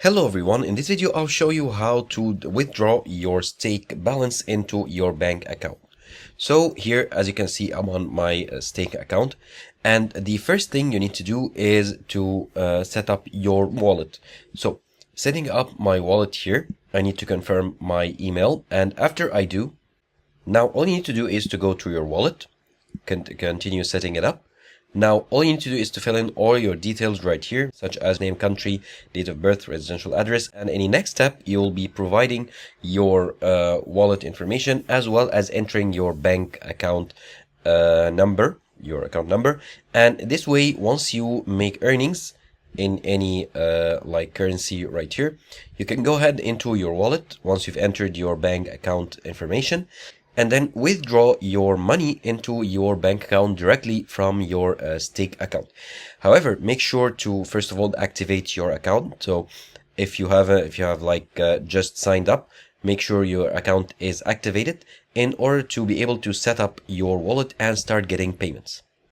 Hello everyone, in this video I'll show you how to withdraw your stake balance into your bank account. So here, as you can see, I'm on my stake account, and the first thing you need to do is to set up your wallet. So setting up my wallet here, I need to confirm my email, and after I do, now all you need to do is to go to your wallet, continue setting it up. Now, all you need to do is to fill in all your details right here, such as name, country, date of birth, residential address, and any next step, you'll be providing your wallet information as well as entering your bank account number, and this way, once you make earnings in any like currency right here, you can go ahead into your wallet once you've entered your bank account information, and then withdraw your money into your bank account directly from your stake account. However, make sure to first of all activate your account. So if you have just signed up, make sure your account is activated in order to be able to set up your wallet and start getting payments.